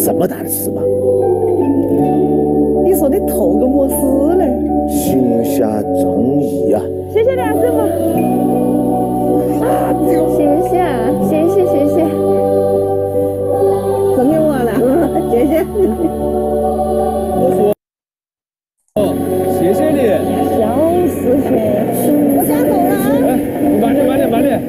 这么大的事吗？你说你透个么事嘞？行侠仗义啊！谢谢梁师傅。谢谢啊，谢谢谢谢，送给我了，谢谢。我说，谢谢你。小事情，我加走了啊！哎，慢点慢点慢点。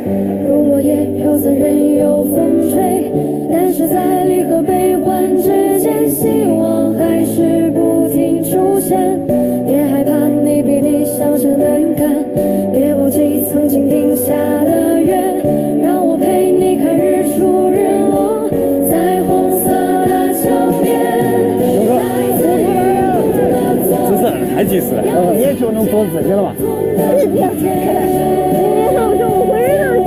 如落叶飘散，任由风吹，但是在离合悲欢之间，希望还是不停出现。别害怕，你比你想象的勇敢，别忘记曾经定下的约，让我陪你看日出日落，在红色的桥边。真是太及时了，也就能做自己了吧？你别你好像我会让你。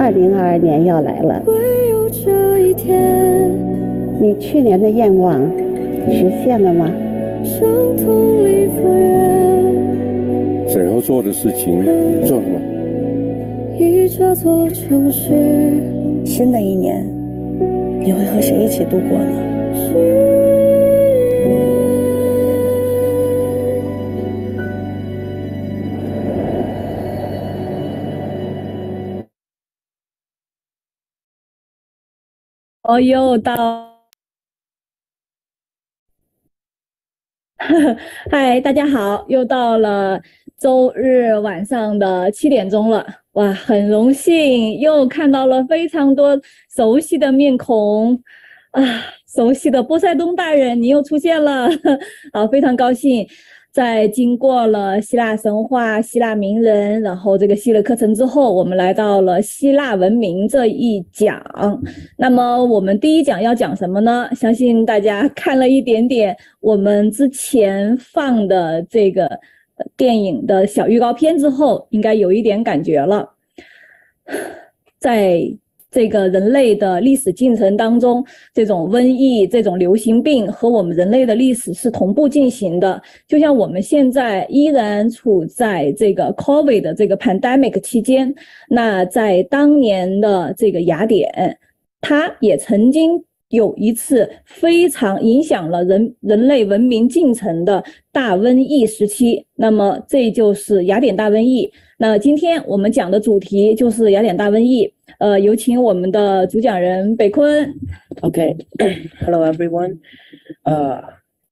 2022年要来了，你去年的愿望实现了吗？最后做的事情做了吗？新的一年，你会和谁一起度过呢？又到，嗨，大家好，又到了周日晚上的7点钟了。哇，很荣幸又看到了非常多熟悉的面孔啊，熟悉的波塞冬大人，你又出现了，好，非常高兴。在经过了希腊神话、希腊名人，然后这个系列课程之后，我们来到了希腊文明这一讲。那么我们第一讲要讲什么呢？相信大家看了一点点我们之前放的这个电影的小预告片之后，应该有一点感觉了。在这个人类的历史进程当中，这种瘟疫、这种流行病和我们人类的历史是同步进行的。就像我们现在依然处在这个 COVID 的这个 pandemic 期间，那在当年的这个雅典，它也曾经有一次非常影响了人类文明进程的大瘟疫时期，那么这就是雅典大瘟疫。那今天我们讲的主题就是雅典大瘟疫。有请我们的主讲人北坤。Okay, hello everyone.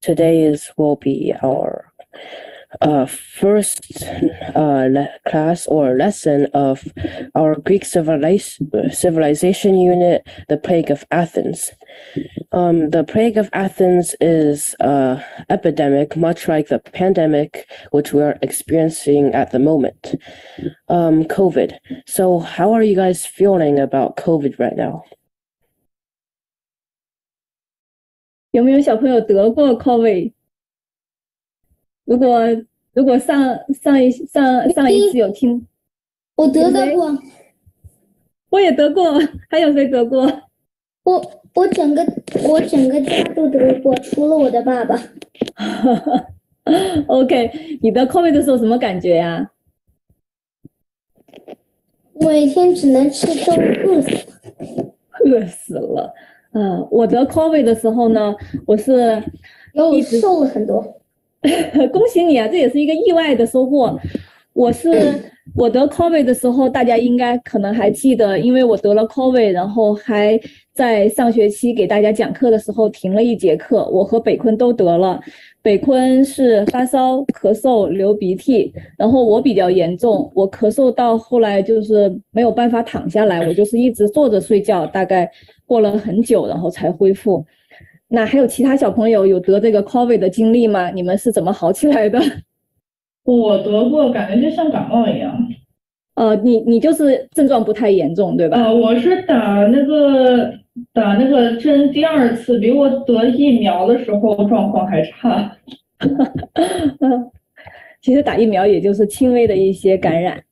Today will be our first class or lesson of our Greek civilization unit, the Plague of Athens. The Plague of Athens is an epidemic, much like the pandemic which we are experiencing at the moment, COVID. So how are you guys feeling about COVID right now? 有没有小朋友得过 COVID？ 如果上一次有听，我得过，我也得过，还有谁得过？我整个家都得过，除了我的爸爸。OK， 你得 COVID 的时候什么感觉呀？每天只能吃粥，饿死了。我得 COVID 的时候呢，我是又瘦了很多。恭喜你啊，这也是一个意外的收获。我是我得 COVID 的时候，大家应该可能还记得，因为我得了 COVID，然后还在上学期给大家讲课的时候停了一节课。我和北坤都得了，北坤是发烧、咳嗽、流鼻涕，然后我比较严重，我咳嗽到后来就是没有办法躺下来，我就是一直坐着睡觉，大概过了很久，然后才恢复。那还有其他小朋友有得这个 COVID 的经历吗？你们是怎么好起来的？我得过，感觉就像感冒一样。你就是症状不太严重，对吧？我是打那个针第二次，比我得疫苗的时候状况还差。其实打疫苗也就是轻微的一些感染。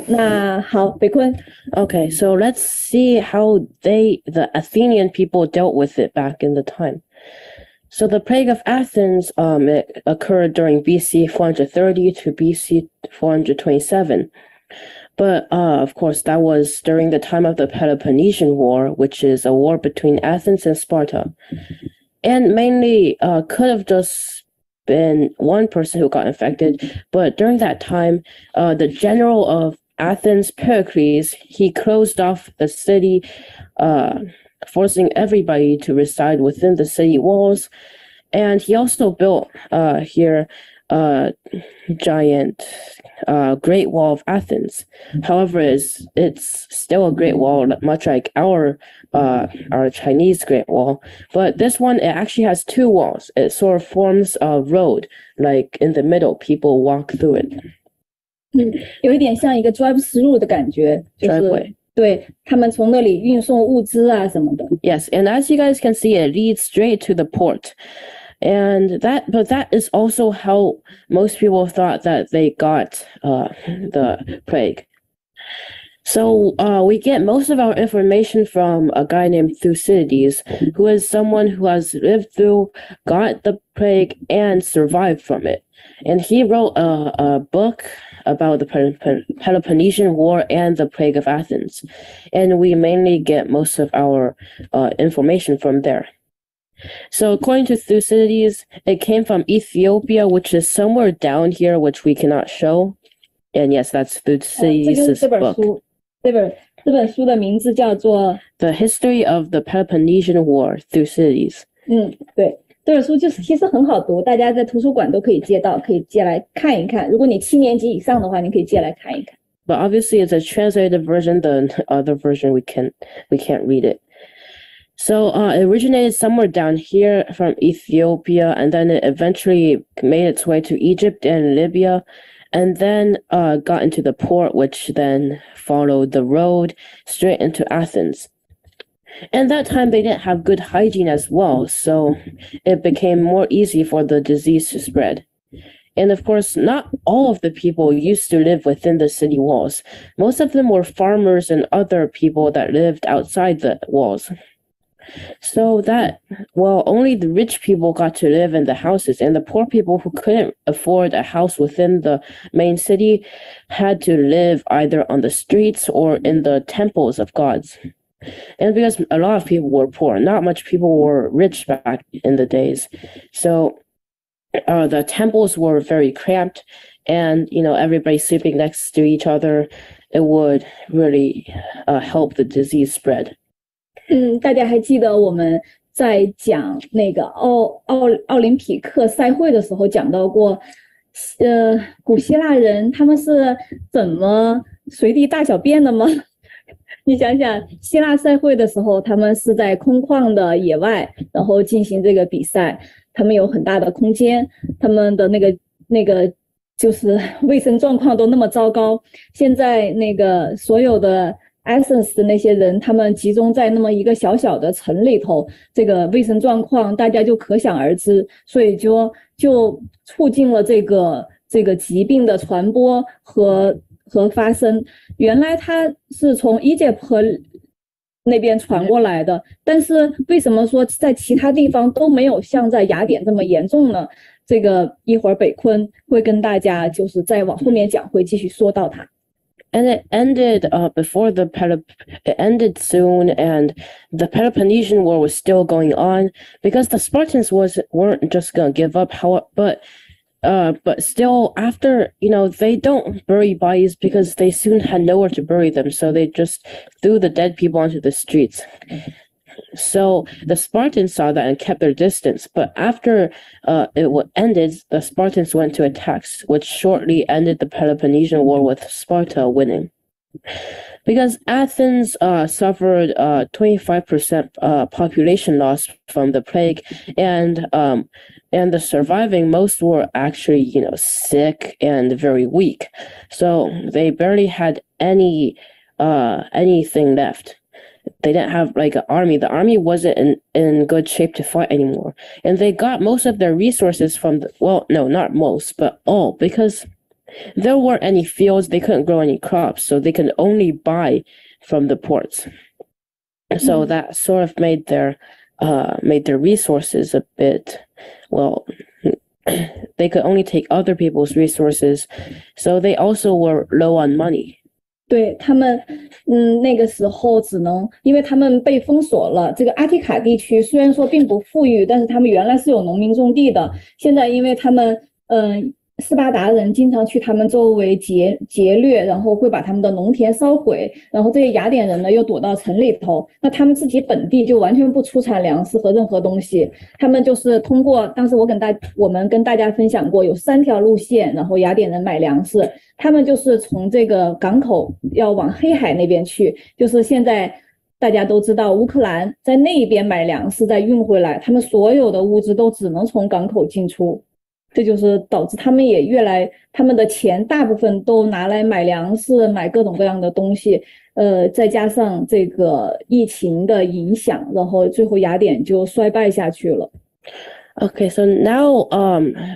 那好，北坤。Okay, so let's see how the Athenian people dealt with it back in the time. So the plague of Athens it occurred during BC 430 to BC 427. But of course, that was during the time of the Peloponnesian War, which is a war between Athens and Sparta. And mainly could have just been one person who got infected. But during that time, the general of Athens, Pericles, he closed off the city, forcing everybody to reside within the city walls. And he also built here a giant Great Wall of Athens. However, it's still a Great Wall, much like our Chinese Great Wall. But this one, it actually has two walls. It sort of forms a road, like in the middle, people walk through it. 有一点像一个 drive-through 的感觉，就是 Driveway. 对他们从那里运送物资啊什么的。Yes, and as you guys can see, it leads straight to the port. And that is also how most people thought that they got the plague. So we get most of our information from a guy named Thucydides, who is someone who has lived through, got the plague, and survived from it. And he wrote a book about the Peloponnesian War and the plague of Athens. And we mainly get most of our information from there. So according to Thucydides, it came from Ethiopia, which is somewhere down here, which we cannot show. And yes, that's Thucydides' book. 这本书的名字叫做 The History of the Peloponnesian War, Thucydides. 对，这本书就是其实很好读，大家在图书馆都可以借到，可以借来看一看。如果你7年级以上的话，你可以借来看一看。But obviously, it's a translated version. The other version we can't read it. So it originated somewhere down here from Ethiopia, and then it eventually made its way to Egypt and Libya, and then got into the port, which then followed the road straight into Athens. And that time they didn't have good hygiene as well, so it became more easy for the disease to spread. And of course, not all of the people used to live within the city walls. Most of them were farmers and other people that lived outside the walls. So that, well, only the rich people got to live in the houses, and the poor people who couldn't afford a house within the main city had to live either on the streets or in the temples of gods. And because a lot of people were poor, not much people were rich back in the days. So the temples were very cramped, and, everybody sleeping next to each other, it would really help the disease spread. 大家还记得我们在讲那个奥林匹克赛会的时候讲到过，古希腊人他们是怎么随地大小便的吗？你想想，希腊赛会的时候，他们是在空旷的野外，然后进行这个比赛，他们有很大的空间，他们的那个就是卫生状况都那么糟糕。现在那个所有的Athens 的那些人，他们集中在那么一个小小的城里头，这个卫生状况大家就可想而知，所以就促进了这个疾病的传播和发生。原来它是从 Egypt 那边传过来的，但是为什么说在其他地方都没有像在雅典这么严重呢？这个一会儿北坤会跟大家就是再往后面讲，会继续说到它。And it ended before it ended soon, and the Peloponnesian War was still going on because the Spartans weren't just going to give up. But but still after, they don't bury bodies because they soon had nowhere to bury them. So they just threw the dead people onto the streets. So the Spartans saw that and kept their distance. But after it ended, the Spartans went to attacks, which shortly ended the Peloponnesian War with Sparta winning. Because Athens suffered 25% population loss from the plague, and the surviving, most were actually, sick and very weak. So they barely had anything left. They didn't have like an army. The army wasn't in good shape to fight anymore. And they got most of their resources from not most, but all, because there weren't any fields, they couldn't grow any crops, so they could only buy from the ports. So that sort of made their resources a bit, they could only take other people's resources, so they also were low on money. 对他们，那个时候只能，因为他们被封锁了。这个阿提卡地区虽然说并不富裕，但是他们原来是有农民种地的。现在因为他们，斯巴达人经常去他们周围劫掠，然后会把他们的农田烧毁，然后这些雅典人呢又躲到城里头，那他们自己本地就完全不出产粮食和任何东西，他们就是通过当时我们跟大家分享过有3条路线，然后雅典人买粮食，他们就是从这个港口要往黑海那边去，就是现在大家都知道乌克兰在那边买粮食再运回来，他们所有的物资都只能从港口进出。这就是导致他们也他们的钱大部分都拿来买粮食，买各种各样的东西，再加上这个疫情的影响，然后最后雅典就衰败下去了。Okay, so now,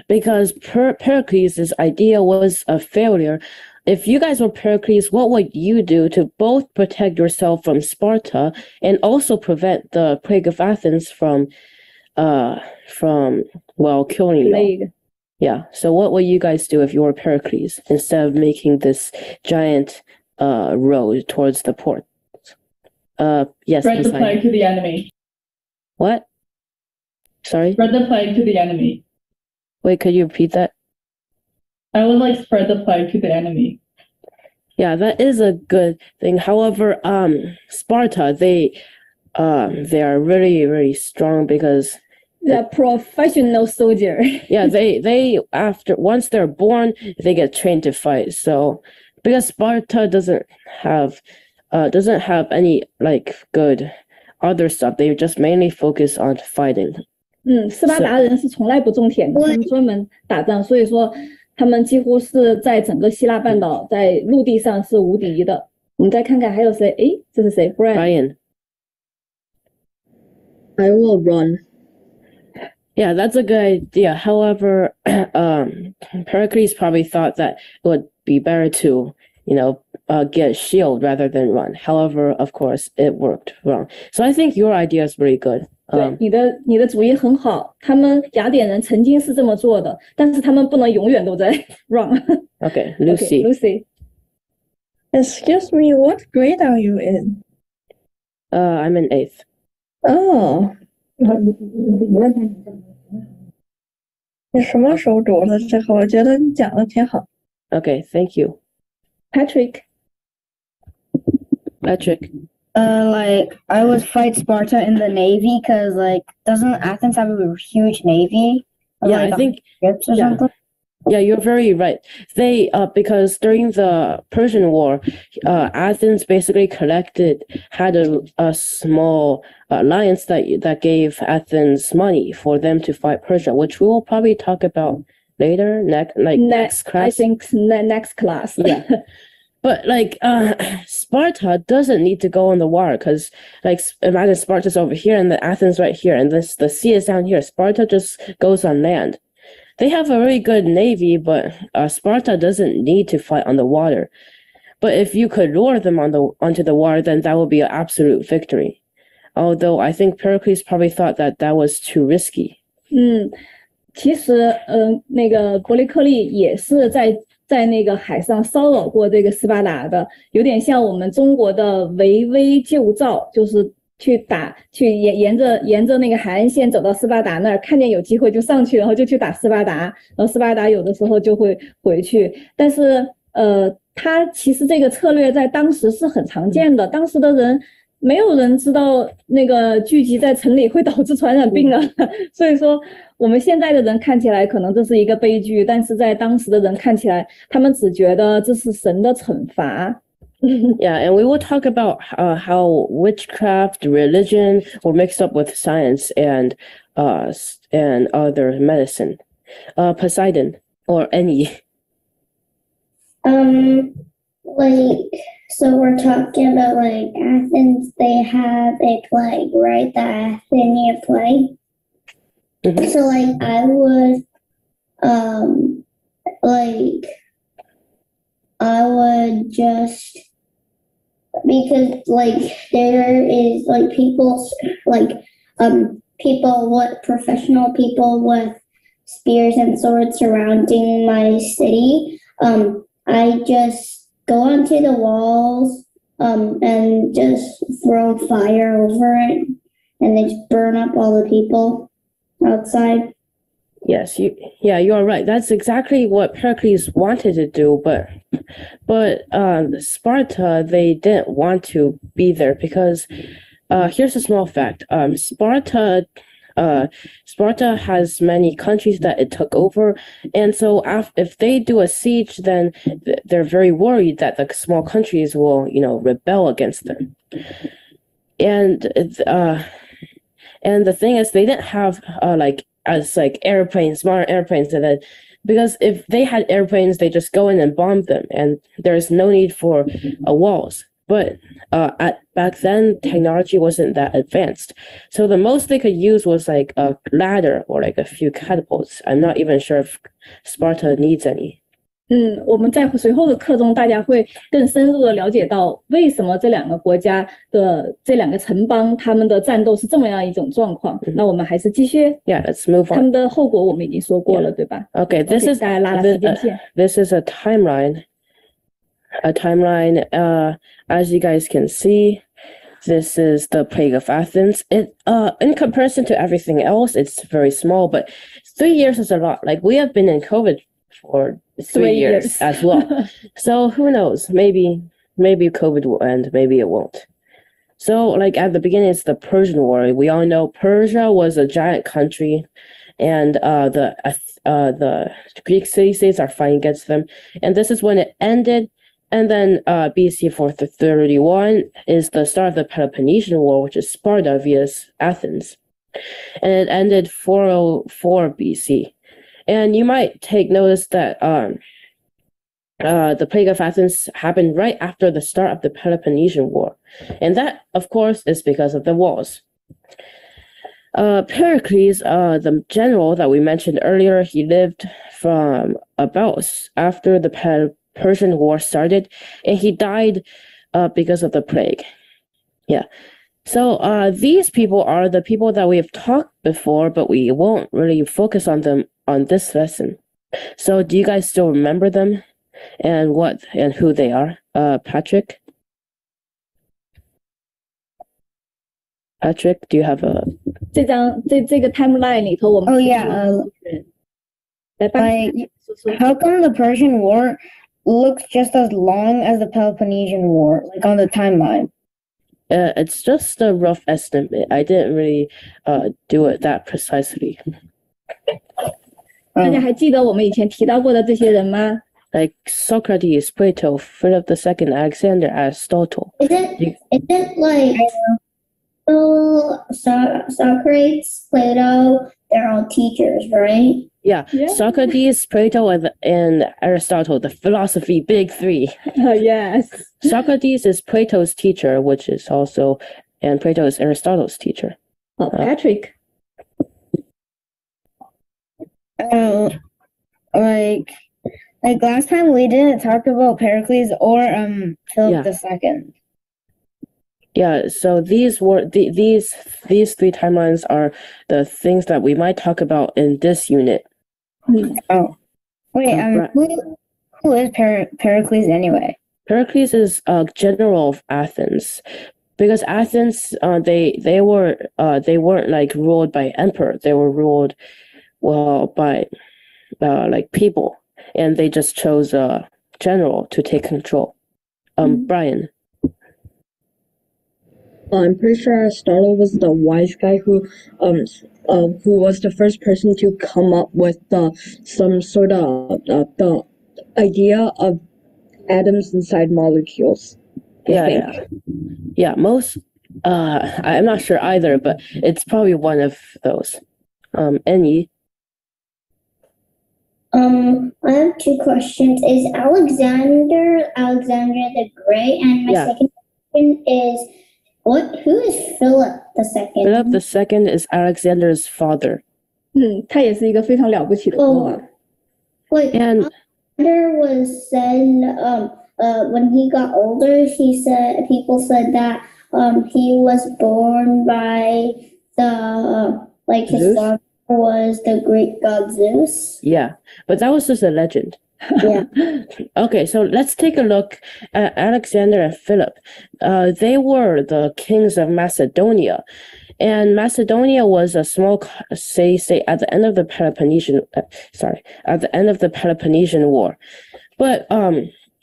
because Pericles' idea was a failure, if you guys were Pericles, what would you do to both protect yourself from Sparta and also prevent the plague of Athens from killing you? Plague. Yeah. So what would you guys do if you were Pericles instead of making this giant road towards the port? Yes. Spread the plague to the enemy. What? Sorry? Spread the plague to the enemy. Wait, could you repeat that? I would spread the plague to the enemy. Yeah, that is a good thing. However, Sparta, they are really, really strong because they're professional soldier. Yeah, they once they're born, they get trained to fight. So because Sparta doesn't have any good other stuff, they just mainly focus on fighting. 斯巴达人是从来不种田的，他们专门打仗，所以说他们几乎是在整个希腊半岛在陆地上是无敌的。我们再看看还有谁？诶，这是谁 ？Brian. I will run. Yeah, that's a good idea. However, Pericles probably thought that it would be better to, get a shield rather than run. However, of course, it worked wrong. So I think your idea is really good. 对，你的主意很好。他们雅典人曾经是这么做的，但是他们不能永远都在 run. Okay, Lucy. Okay, Lucy. Excuse me, what grade are you in? I'm in 8th. Oh. 你什么时候读的这个？我觉得你讲的挺好。Okay, thank you. Patrick. I would fight Sparta in the Navy because, doesn't Athens have a huge Navy? Yeah, I think. Ships or something? Yeah, you're very right. They because during the Persian War, Athens basically had a small alliance that gave Athens money for them to fight Persia, which we will probably talk about later, next class. I think next class. Yeah. But Sparta doesn't need to go on the water because imagine Sparta's over here and the Athens right here and the sea is down here. Sparta just goes on land. They have a really good navy, but Sparta doesn't need to fight on the water. But if you could lure them onto the water, then that would be an absolute victory. Although I think Pericles probably thought that was too risky. 其实那个伯利克利也是在那个海上骚扰过这个斯巴达的，有点像我们中国的围魏救赵，就是沿着那个海岸线走到斯巴达那儿，看见有机会就上去，然后就去打斯巴达，然后斯巴达有的时候就会回去。但是他其实这个策略在当时是很常见的，当时的人没有人知道那个聚集在城里会导致传染病啊，所以说我们现在的人看起来可能这是一个悲剧，但是在当时的人看起来，他们只觉得这是神的惩罚。Yeah, and we will talk about how witchcraft, religion were mixed up with science and other medicine. Poseidon or any. So we're talking about like Athens. They have a plague, right? The Athenian plague. Mhm. So like I would, just because like there is like people professional people with spears and swords surrounding my city. I just go onto the walls and just throw fire over it and they just burn up all the people outside. Yes, you are right. That's exactly what Pericles wanted to do, but Sparta, they didn't want to be there because here's a small fact. Sparta has many countries that it took over, and so if they do a siege, then they're very worried that the small countries will, rebel against them. And the thing is, they didn't have airplanes, smart airplanes, and then because if they had airplanes, they just go in and bomb them, and there's no need for walls. But back then, technology wasn't that advanced, so the most they could use was like a ladder or like a few catapults. I'm not even sure if Sparta needs any. 我们在随后的课中，大家会更深入的了解到为什么这两个国家的这两个城邦他们的战斗是这么样一种状况。那我们还是继续。Yeah, let's move on. 他们的后果我们已经说过了，对吧 Okay, this is 大家拉了时间线。This is a timeline. As you guys can see, this is the plague of Athens. It in comparison to everything else, it's very small, but 3 years is a lot. Like we have been in COVID for 3 years as well. So who knows? Maybe COVID will end, maybe it won't. So like at the beginning, it's the Persian War. We all know Persia was a giant country, and the Greek city-states are fighting against them. And this is when it ended. And then BC 431 is the start of the Peloponnesian War, which is Sparta vs Athens. And it ended 404 BC. And you might take notice that the plague of Athens happened right after the start of the Peloponnesian War. And that, of course, is because of the walls. Pericles, the general that we mentioned earlier, he lived from about after the Persian War started, and he died because of the plague. Yeah. So these people are the people that we have talked before, but we won't really focus on them on this lesson. So do you guys still remember them and what and who they are? Patrick? Patrick, do you have a 这个 timeline 里头我们 Oh yeah. How come the Persian War looks just as long as the Peloponnesian War, like on the timeline? It's just a rough estimate. I didn't really do it that precisely. 大家还记得我们以前提到过的这些人吗？ Like Socrates, Plato, Philip II, Alexander, Aristotle. Is it like Socrates, Plato? They're all teachers, right? Yeah. Socrates, Plato, and Aristotle, the philosophy big three. Yes. Socrates is Plato's teacher, which is also, and Plato is Aristotle's teacher. Patrick. Like last time we didn't talk about Pericles or Philip II. Yeah, so these were these three timelines are the things that we might talk about in this unit. Oh, wait, who is Pericles anyway? Pericles is a general of Athens. because Athens, they weren't like ruled by emperor. They were ruled by like people, and they just chose a general to take control. Brian. I'm pretty sure Aristotle was the wise guy who was the first person to come up with some sort of the idea of atoms inside molecules. Yeah. Most. I'm not sure either, but it's probably one of those. Annie. I have two questions. Is Alexander the Great? And my second question is, who is Philip II? Philip II is Alexander's father. 他也是一个非常了不起的国王。And Alexander was said, when he got older, people said that he was born by his father was the Greek god Zeus. Yeah, but that was just a legend. Yeah. Okay, so let's take a look at Alexander and Philip. They were the kings of Macedonia, and Macedonia was a small, say at the end of the Peloponnesian War. But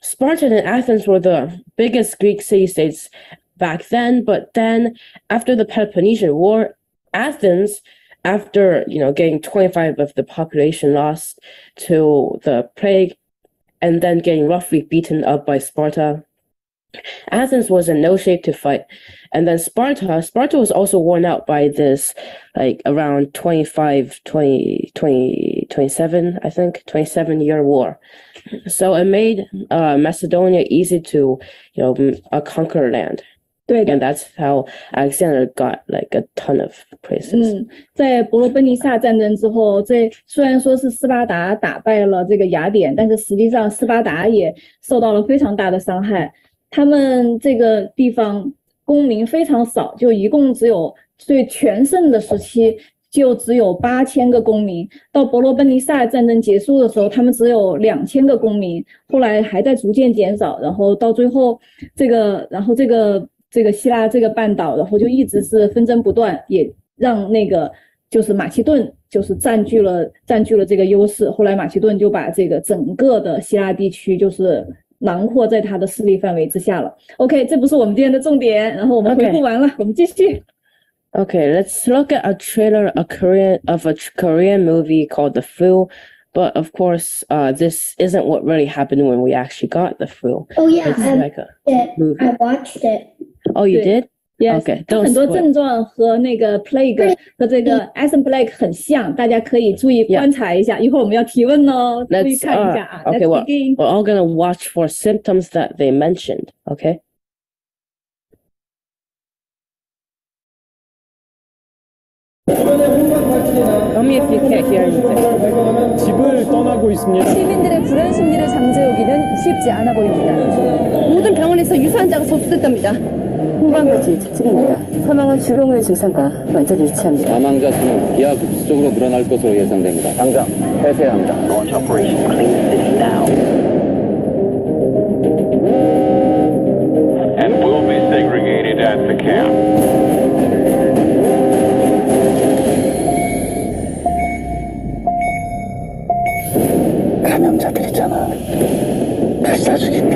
Sparta and Athens were the biggest Greek city-states back then. But then, after the Peloponnesian War, Athens, after getting 25% of the population lost to the plague, and then getting roughly beaten up by Sparta, Athens was in no shape to fight. And then Sparta was also worn out by this, like around 27-year war. So it made Macedonia easy to conquer land. 对的 And that's how Alexander got like a ton of praises. 在伯罗奔尼撒战争之后，虽然说是斯巴达打败了这个雅典，但是实际上斯巴达也受到了非常大的伤害。他们这个地方公民非常少，就一共只有最全盛的时期就只有8000个公民。到伯罗奔尼撒战争结束的时候，他们只有2000个公民，后来还在逐渐减少，然后到最后这个希腊这个半岛，然后就一直是纷争不断，也让那个就是马其顿就是占据了这个优势。后来马其顿就把这个整个的希腊地区就是囊括在他的势力范围之下了。OK， 这不是我们今天的重点，然后我们回顾完了，我们继续。Okay, let's look at a trailer of a Korean movie called The Flu. But of course, this isn't what really happened when we actually got the flu. Oh yeah, I watched it. Oh, you did? Yes. Okay. 很多症状和那个 plague 和这个 Athens plague 很像，大家可以注意观察一下。一会儿我们要提问哦，注意看一下啊。Okay, we're all gonna watch for symptoms that they mentioned. Okay. Tell me if you can't hear anything. 집을 떠나고 있습니다. 시민들의 불안 심리를 잠재우기는 쉽지 않아 보입니다. 모든 병원에서 유사환자가 접수됐답니다. 홍반부지 특징입니다. 사망은 주병의 증상과 완전히 일치합니다. 사망자 수는 기하급수적으로 늘어날 것으로 예상됩니다. 당장 폐쇄해야 합니다. Launch operation clean city now. And will be segregated at the camp. 감염자들 있잖아. 발사 죽일게.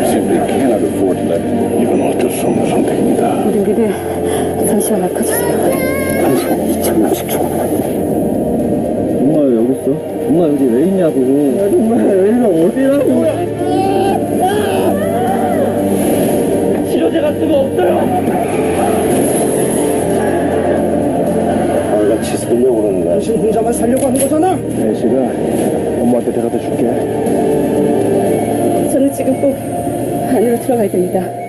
Simply cannot afford to let 이건 어쩔 수 없는 선택입니다. 우리에게 잠시만 맡아주세요. 한시간 2,000명씩 죽었다. 엄마 여기 있어? 엄마 여기 왜 있냐고. 야, 정말 여기가 어디라고. 치료제 같은 거 없어요. 같이 살려고 그러는 거야. 당신 혼자만 살려고 하는 거잖아. 네, 시간 엄마한테 데려다 줄게. 저는 지금 꼭 안으로 들어가야 됩니다.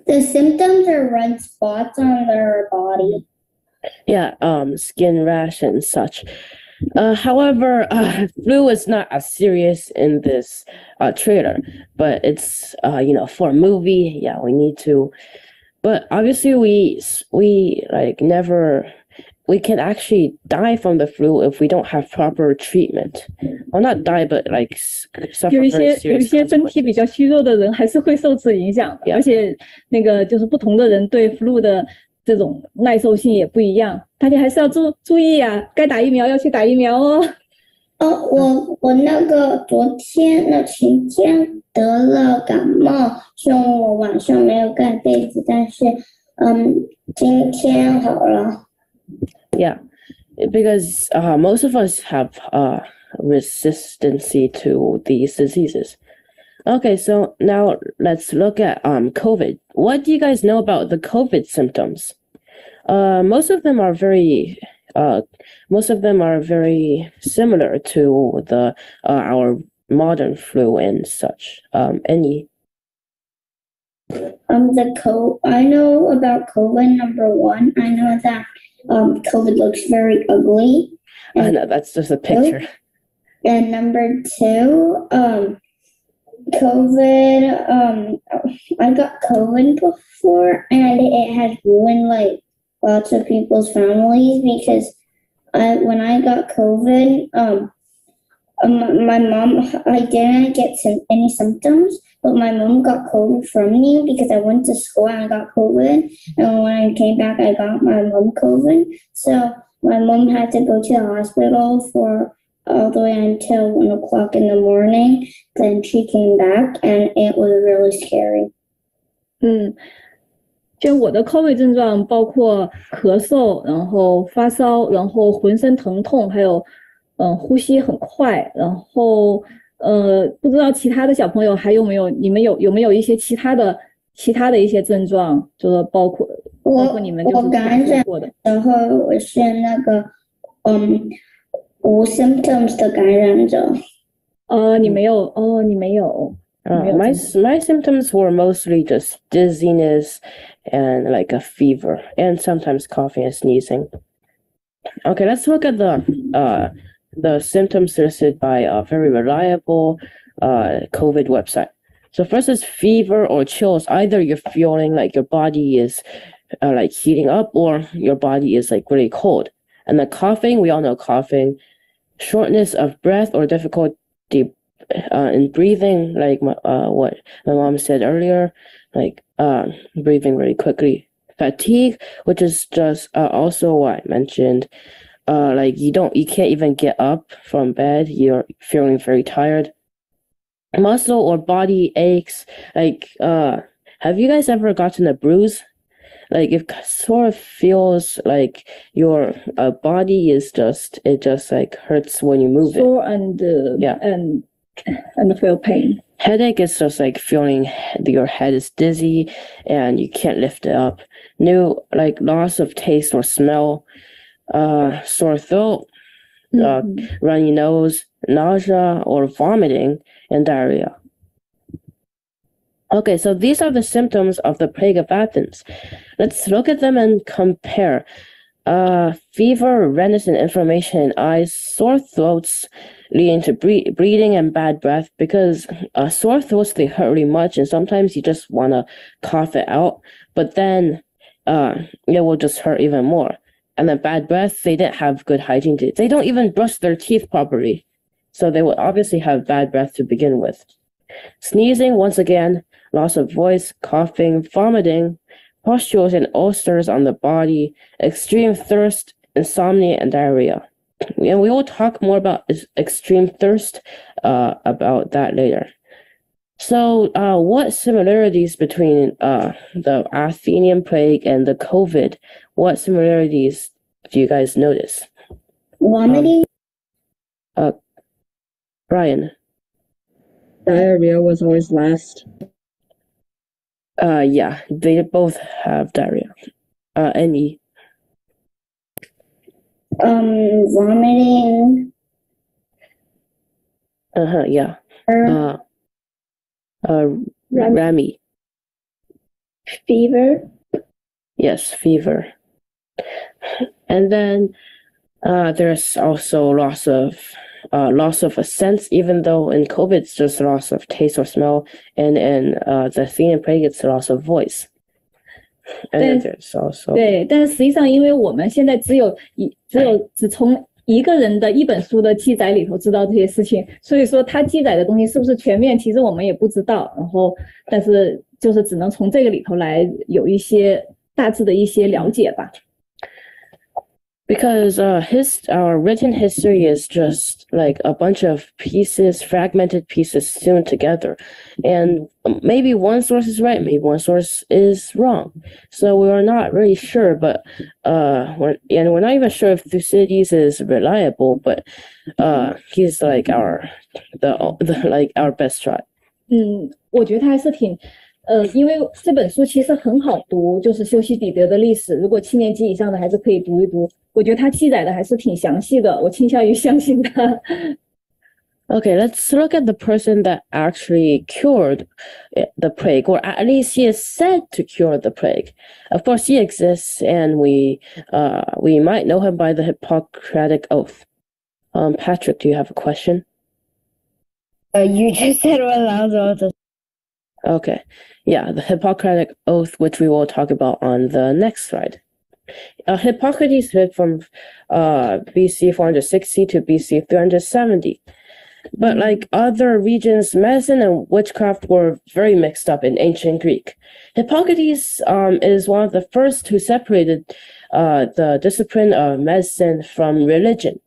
The symptoms are red spots on their body. Yeah, skin rash and such. However, flu is not as serious in this trailer, but it's for a movie, yeah, we need to. But obviously, we like never we can actually die from the flu if we don't have proper treatment. Well, not die, but like suffer 有一 very 些有一 serious 些身体比较虚弱的人还是会受此影响，而且那个就是不同的人对 flu 的这种耐受性也不一样，大家还是要注意啊，该打疫苗要去打疫苗哦。我那个前天得了感冒，所以我晚上没有盖被子，但是今天好了。Yeah, because most of us have resistance to these diseases. Okay, so now let's look at COVID. What do you guys know about the COVID symptoms? Most of them are very similar to the our modern flu and such. Any? I know about COVID. Number one, I know that COVID looks very ugly. No, that's just a picture. And number two, COVID. I got COVID before, and it has ruined like lots of people's families because when I got COVID, my mom, I didn't get any symptoms, but my mom got COVID from me because I went to school and I got COVID, and when I came back, I got my mom COVID. So my mom had to go to the hospital for all the way until 1 o'clock in the morning. Then she came back, and it was really scary. 就我的 COVID 症状包括咳嗽，然后发烧，然后浑身疼痛，还有呼吸很快，然后不知道其他的小朋友还有没有，你们有没有一些其他的一些症状，就是包括你们就是感受过的。然后我是那个无 symptoms 的感染者。你没有。My symptoms were mostly just dizziness and like a fever and sometimes coughing and sneezing. Okay, let's look at the symptoms listed by a very reliable COVID website. So first is fever or chills. Either you're feeling like your body is like heating up or your body is like really cold. And then coughing, we all know coughing, shortness of breath or difficulty in breathing, like what my mom said earlier, like breathing really quickly. Fatigue, which is just also what I mentioned, like you can't even get up from bed, you're feeling very tired. Muscle or body aches, like have you guys ever gotten a bruise? Like it sort of feels like your body is just like hurts when you move sore it. And feel pain. Headache is just like feeling your head is dizzy and you can't lift it up. New like loss of taste or smell, sore throat, runny nose, nausea or vomiting, and diarrhea. Okay, so these are the symptoms of the plague of Athens. Let's look at them and compare. Fever, redness and inflammation in eyes, sore throats leading to bleeding and bad breath, because sore throats, they hurt really much and sometimes you just want to cough it out, but then it will just hurt even more. And then bad breath, they didn't have good hygiene. They don't even brush their teeth properly, so they will obviously have bad breath to begin with. Sneezing, once again, loss of voice, coughing, vomiting, pustules and ulcers on the body, extreme thirst, insomnia, and diarrhea. And we will talk more about extreme thirst about that later. So what similarities between the Athenian plague and the COVID, what similarities do you guys notice? Vomiting? Brian? Diarrhea was always last. Yeah, they both have diarrhea. Any? Vomiting. Yeah. Rami. Fever. Yes, fever. And then there's also loss of a sense, even though in COVID it's just loss of taste or smell, and in the Athenian plague it's loss of voice. And there's also 对，但是实际上，因为我们现在只从一个人的一本书的记载里头知道这些事情，所以说他记载的东西是不是全面，其实我们也不知道。然后，但是就是只能从这个里头来有一些大致的一些了解吧。Because our written history is just like a bunch of pieces, fragmented pieces sewn together, and maybe one source is right, maybe one source is wrong. So we are not really sure, but we're not even sure if Thucydides is reliable, but he's like our best shot. 我觉得他还是挺。因为这本书其实很好读，就是修昔底德的历史，如果7年级以上的孩子可以读一读。我觉得他记载的还是挺详细的，我倾向于相信他。Okay, let's look at the person that actually cured the plague, or at least he is said to cure the plague. Of course, he exists, and we might know him by the Hippocratic Oath. Patrick, do you have a question? You just said what I was about to. Okay, yeah, the Hippocratic Oath, which we will talk about on the next slide. Hippocrates lived from BC 460 to BC 370. But like other regions, medicine and witchcraft were very mixed up in ancient Greek. Hippocrates is one of the first who separated the discipline of medicine from religion.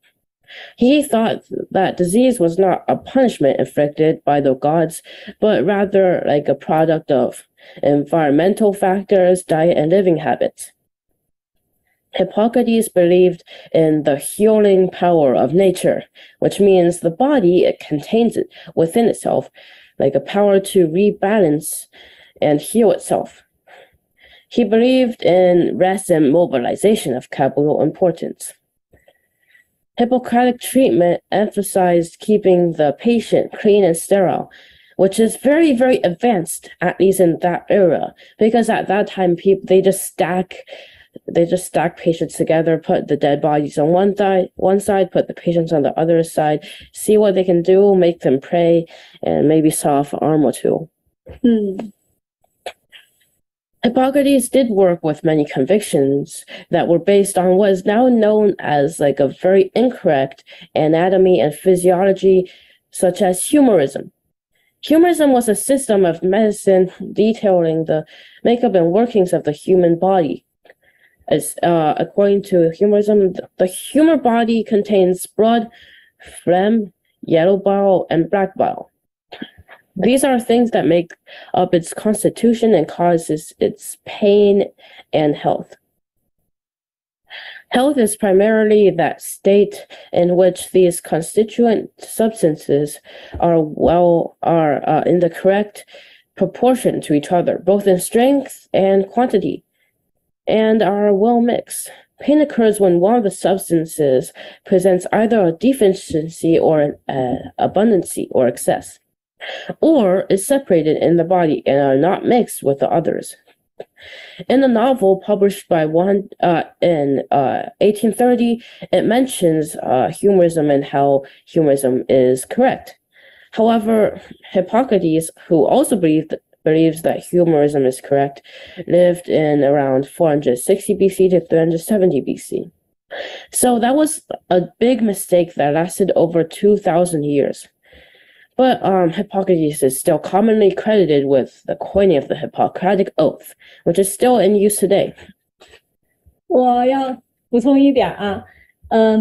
He thought that disease was not a punishment inflicted by the gods, but rather like a product of environmental factors, diet, and living habits. Hippocrates believed in the healing power of nature, which means the body, it contains it within itself, like a power to rebalance and heal itself. He believed in rest and mobilization of capital importance. Hippocratic treatment emphasized keeping the patient clean and sterile, which is very, very advanced, at least in that era, because at that time, they just stack patients together, put the dead bodies on one side, put the patients on the other side, see what they can do, make them pray, and maybe saw off an arm or two. Hippocrates did work with many convictions that were based on what is now known as like a very incorrect anatomy and physiology, such as humorism. Humorism was a system of medicine detailing the makeup and workings of the human body. As according to humorism, the human body contains blood, phlegm, yellow bile, and black bile. These are things that make up its constitution and causes its pain and health. Health is primarily that state in which these constituent substances are in the correct proportion to each other, both in strength and quantity, and are well mixed. Pain occurs when one of the substances presents either a deficiency or an abundancy or excess, or is separated in the body and are not mixed with the others. In a novel published by one in 1830, it mentions humorism and how humorism is correct. However, Hippocrates, who also believes that humorism is correct, lived in around 460 BC to 370 BC. So that was a big mistake that lasted over 2,000 years. But Hippocrates is still commonly credited with the coining of the Hippocratic Oath, which is still in use today. 我要补充一点啊，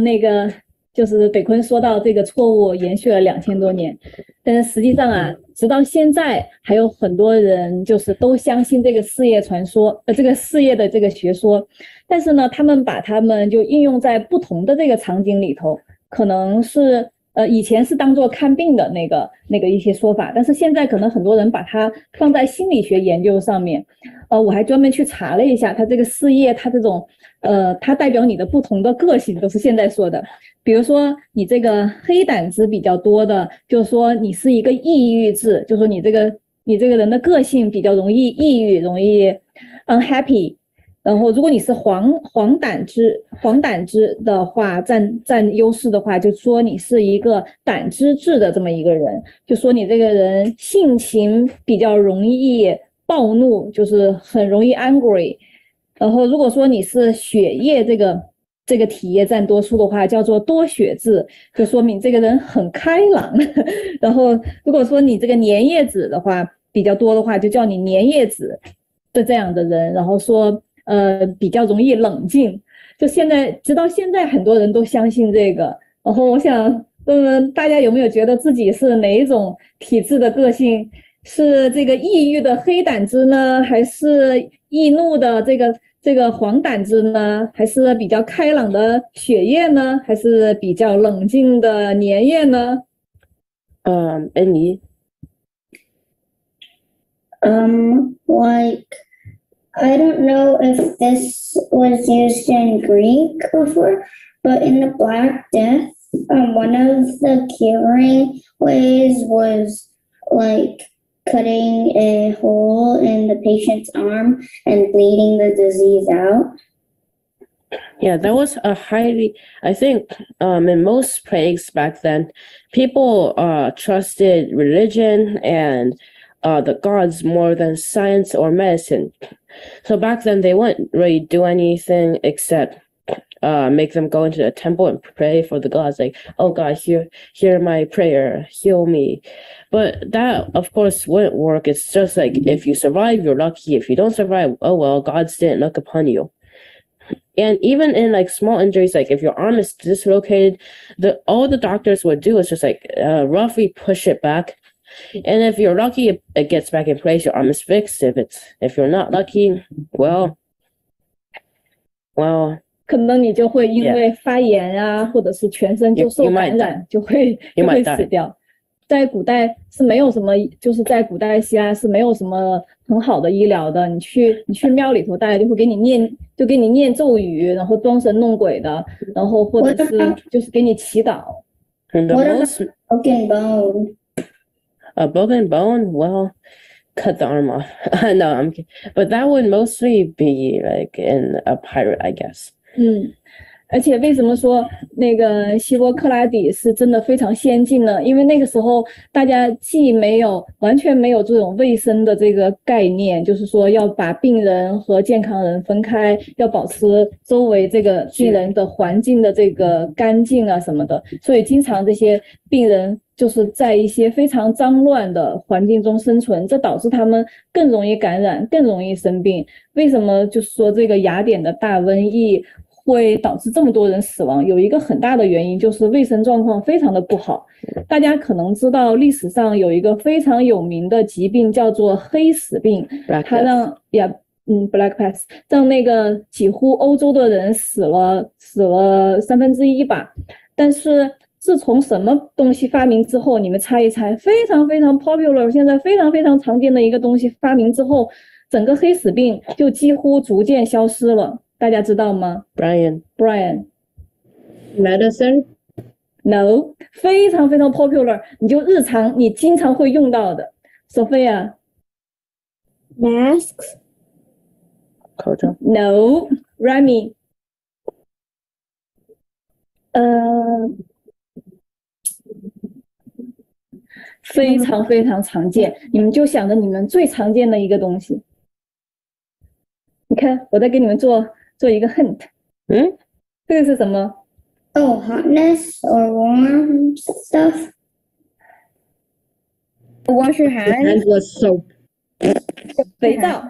那个就是北昆说到这个错误延续了2000多年，但是实际上啊，直到现在还有很多人就是都相信这个事业传说，这个事业的这个学说，但是呢，他们把它们就应用在不同的这个场景里头，可能是。以前是当做看病的那个一些说法，但是现在可能很多人把它放在心理学研究上面。我还专门去查了一下，它这个事业，它这种它代表你的不同的个性，都是现在说的。比如说你这个黑胆汁比较多的，就是说你是一个抑郁质，就是说你这个人的个性比较容易抑郁，容易 unhappy。然后，如果你是黄胆汁的话，占优势的话，就说你是一个胆汁质的这么一个人，就说你这个人性情比较容易暴怒，就是很容易 angry，然后如果说你是血液这个体液占多数的话，叫做多血质，就说明这个人很开朗。然后如果说你这个粘液质的话比较多的话，就叫你粘液质的这样的人。然后说比较容易冷静。就直到现在很多人都相信这个。然后我想问问大家有没有觉得自己是哪一种体质的个性？是这个抑郁的黑胆汁呢，还是易怒的这个黄胆汁呢，还是比较开朗的血液呢，还是比较冷静的粘液呢？Any? Like, I don't know if this was used in Greek before, but in the Black Death, one of the curing ways was like cutting a hole in the patient's arm and bleeding the disease out. Yeah, that was I think in most plagues back then, people trusted religion and the gods more than science or medicine. So back then they wouldn't really do anything except make them go into the temple and pray for the gods, like, oh God, hear my prayer, heal me. But that, of course, wouldn't work. It's just like, if you survive, you're lucky. If you don't survive, oh well, gods didn't look upon you. And even in like small injuries, like if your arm is dislocated, all the doctors would do is just like roughly push it back. And if you're lucky, it gets back in place. Your arm is fixed. If you're not lucky, well. 可能你就会因为发炎啊，或者是全身就受感染，就会死掉。在古代是没有什么，就是在古代希腊是没有什么很好的医疗的。你去庙里头，大家就会给你念咒语，然后装神弄鬼的，然后或者是就是给你祈祷。Broken bone. A broken bone? Well, cut the arm off. No, I'm kidding. But that would mostly be like in a pirate, I guess. 而且为什么说那个希波克拉底是真的非常先进呢？因为那个时候大家完全没有这种卫生的这个概念，就是说要把病人和健康人分开，要保持周围这个病人的环境的这个干净啊什么的，所以经常这些病人就是在一些非常脏乱的环境中生存，这导致他们更容易感染，更容易生病。为什么就是说这个雅典的大瘟疫会导致这么多人死亡？有一个很大的原因就是卫生状况非常的不好。大家可能知道历史上有一个非常有名的疾病叫做黑死病，它让Black Death 让那个几乎欧洲的人死了1/3吧。但是自从什么东西发明之后，你们猜一猜，非常非常 popular， 现在非常非常常见的一个东西发明之后，整个黑死病就几乎逐渐消失了。大家知道吗 ？Brian Medicine? No， 非常非常 popular， 你经常会用到的。Sophia Masks? 口罩 No， Remy 非常非常常见，你们就想着你们最常见的一个东西。你看，我在给你们做一个 hint。这个是什么？ Oh, hotness or warm stuff. Wash your hands with soap. 肥皂。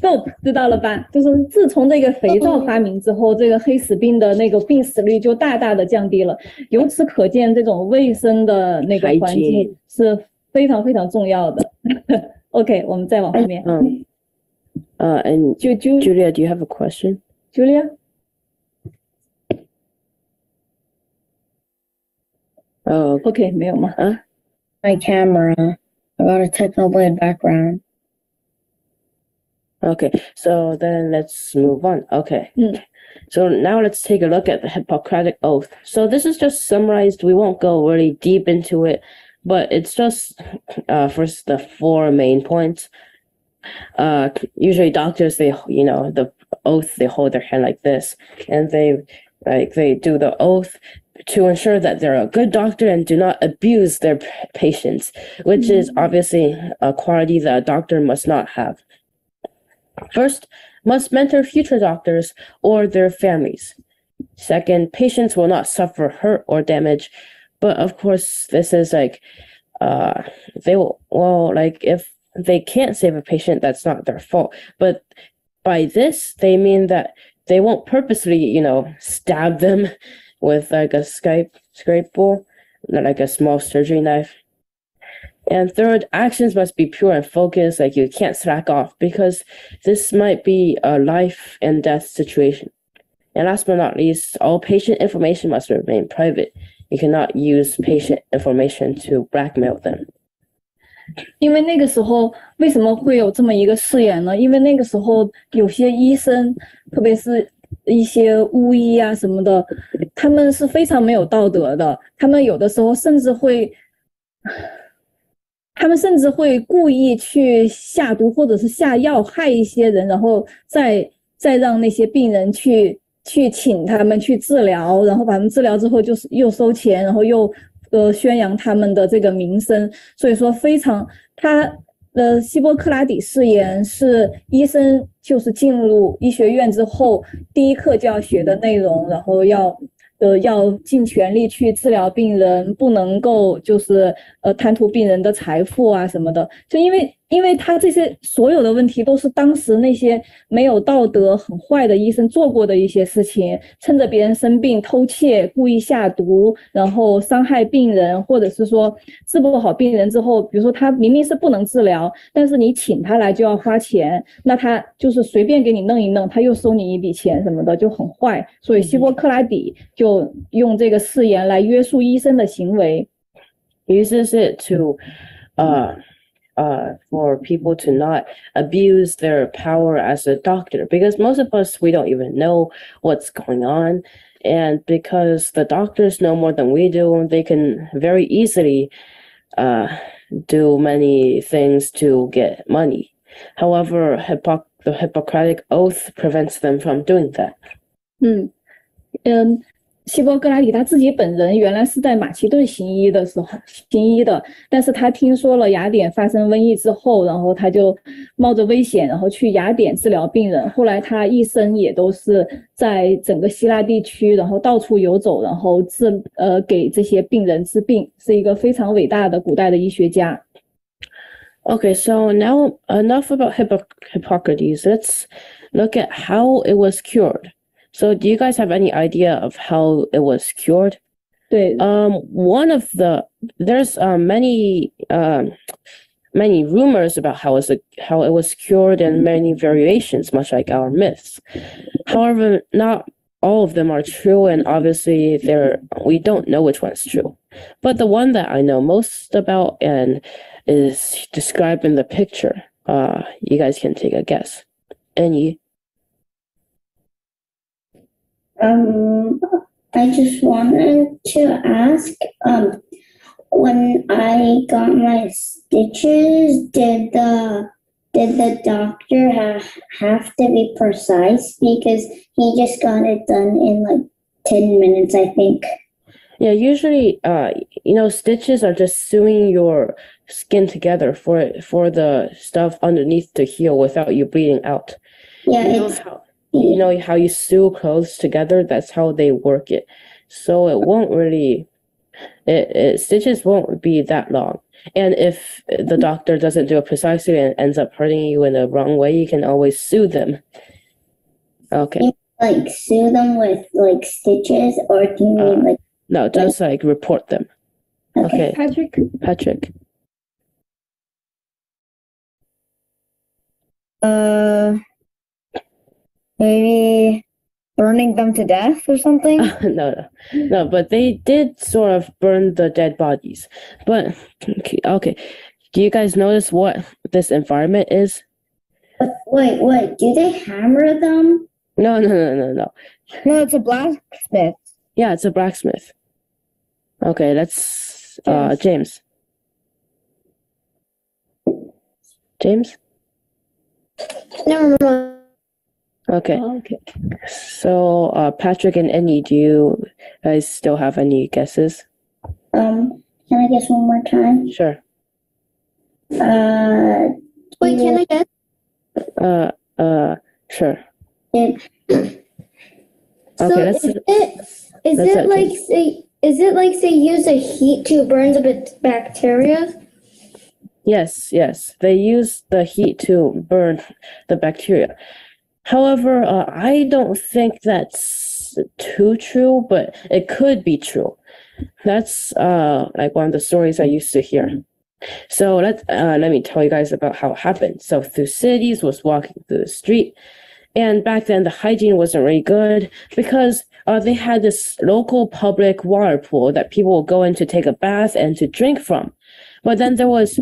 soap 知道了吧？就是自从这个肥皂发明之后，这个黑死病的那个病死率就大大的降低了。由此可见，这种卫生的那个环境是非常非常重要的。OK， 我们再往后面。And Julia, do you have a question? Julia? Oh, okay, 没有吗？ My camera. I got a Technoblade background. Okay, so then let's move on. Okay. So now let's take a look at the Hippocratic Oath. So this is just summarized. We won't go really deep into it, but it's just first the 4 main points. Usually doctors, the oath, they hold their hand like this, and they do the oath to ensure that they're a good doctor and do not abuse their patients, which is obviously a quality that a doctor must not have. First, must mentor future doctors or their families. Second, patients will not suffer hurt or damage. But of course, this is like, they will, well, like if they can't save a patient, that's not their fault. But by this, they mean that they won't purposely, stab them with like a scalpel, like a small surgery knife. And third, actions must be pure and focused, like you can't slack off because this might be a life and death situation. And last but not least, all patient information must remain private. You cannot use patient information to blackmail them. 因为那个时候为什么会有这么一个誓言呢？因为那个时候有些医生，特别是一些巫医啊什么的，他们是非常没有道德的。他们有的时候甚至会故意去下毒或者是下药害一些人，然后再让那些病人去请他们去治疗，然后把他们治疗之后就是又收钱，然后又宣扬他们的这个名声。所以说希波克拉底誓言是医生就是进入医学院之后第一课就要学的内容，然后要尽全力去治疗病人，不能够就是贪图病人的财富啊什么的。就因为他这些所有的问题都是当时那些没有道德很坏的医生做过的一些事情，趁着别人生病偷窃，故意下毒，然后伤害病人，或者是说治不好病人之后，比如说他明明是不能治疗，但是你请他来就要花钱，那他就是随便给你弄一弄，他又收你一笔钱什么的，就很坏。所以希波克拉底就用这个誓言来约束医生的行为。He uses it to for people to not abuse their power as a doctor, because most of us, we don't even know what's going on. And because the doctors know more than we do, they can very easily do many things to get money. However, the Hippocratic Oath prevents them from doing that. 希波克拉底他自己本人原来是在马其顿行医的，但是他听说了雅典发生瘟疫之后，然后他就冒着危险，然后去雅典治疗病人。后来他一生也都是在整个希腊地区，然后到处游走，然后给这些病人治病，是一个非常伟大的古代的医学家。Okay, so now enough about Hippocrates. Let's look at how it was cured. So do you guys have any idea of how it was cured? 对。There's many rumors about how it was cured and many variations, much like our myths. However, not all of them are true, and obviously we don't know which one's true. But the one that I know most about and is described in the picture, you guys can take a guess. Any? I just wanted to ask, when I got my stitches, did the doctor have to be precise, because he just got it done in like 10 minutes, I think. Yeah, usually, stitches are just sewing your skin together for the stuff underneath to heal without you bleeding out. Yeah, you know how you sew clothes together? That's how they work it. So it won't really, stitches won't be that long. And if the doctor doesn't do it precisely and ends up hurting you in the wrong way, you can always sue them. Okay. Do you, like, sue them with like stitches, or do you mean like? No, just like report them. Okay. Patrick. Maybe burning them to death or something? No, but they did sort of burn the dead bodies. But, okay, do you guys notice what this environment is? Wait, do they hammer them? No. No, it's a blacksmith. Yeah, it's a blacksmith. Okay, that's James. James? No. Okay. So, Patrick and Annie, do you guys still have any guesses? Can I guess one more time? Sure. Wait, can I guess? Sure. And so Okay, let's. is it like they use a heat to burn the bacteria? Yes, they use the heat to burn the bacteria. However, I don't think that's too true, but it could be true. That's like one of the stories I used to hear. So let me tell you guys about how it happened. So Thucydides was walking through the street, and back then the hygiene wasn't really good because they had this local public water pool that people would go in to take a bath and to drink from. But then there was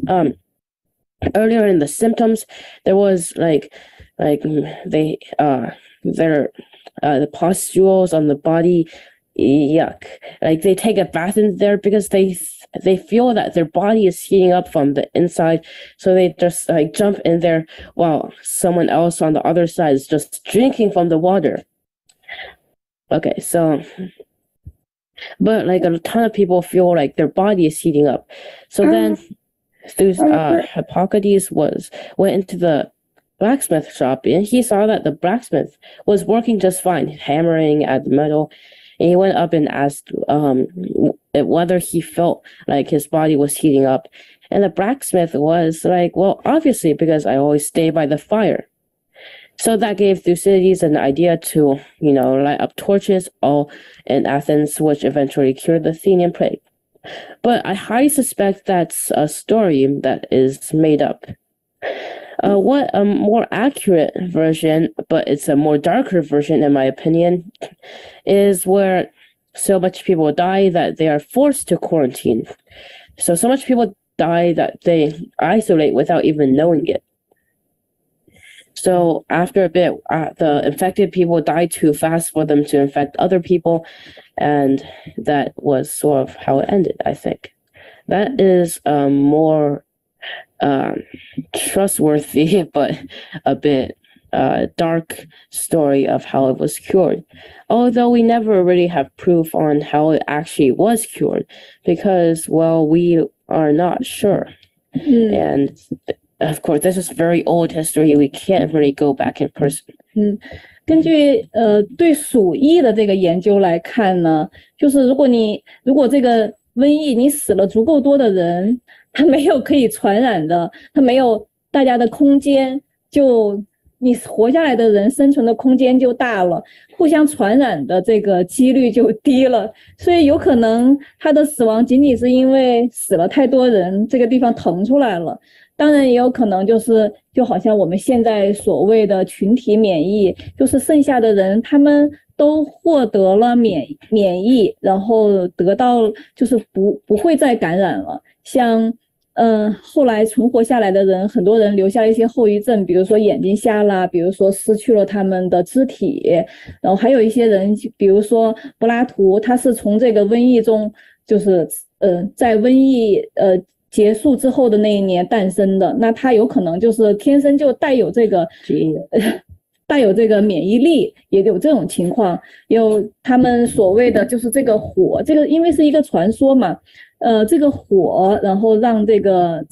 earlier in the symptoms, there was the pustules on the body, yuck. Like they take a bath in there because they feel that their body is heating up from the inside, so they just like jump in there while someone else on the other side is just drinking from the water. Okay, so but like a ton of people feel like their body is heating up. So then Hippocrates went into the blacksmith shop, and he saw that the blacksmith was working just fine, hammering at the metal. And he went up and asked whether he felt like his body was heating up. And the blacksmith was like, well, obviously, because I always stay by the fire. So that gave Thucydides an idea to, light up torches all in Athens, which eventually cured the Athenian plague. But I highly suspect that's a story that is made up. What a more accurate version, but it's a more darker version in my opinion, is where so much people die that they are forced to quarantine. So much people die that they isolate without even knowing it. So after a bit, the infected people died too fast for them to infect other people, and that was sort of how it ended, I think. That is a more trustworthy but a bit dark story of how it was cured. Although we never really have proof on how it actually was cured because, well, we are not sure. And of course, this is very old history. We can't really go back in person. 根据对鼠疫的这个研究来看呢，就是如果这个瘟疫你死了足够多的人，他没有可以传染的，他没有大家的空间，就你活下来的人生存的空间就大了，互相传染的这个几率就低了，所以有可能他的死亡仅仅是因为死了太多人，这个地方腾出来了。当然也有可能就好像我们现在所谓的群体免疫，就是剩下的人他们都获得了免疫，然后得到就是不会再感染了。像后来存活下来的人，很多人留下了一些后遗症，比如说眼睛瞎了，比如说失去了他们的肢体，然后还有一些人，比如说柏拉图，他是从这个瘟疫中，就是在瘟疫结束之后的那一年诞生的，那他有可能就是天生就带有这个免疫力，也有这种情况。有他们所谓的就是这个火，这个因为是一个传说嘛，这个火，然后让这个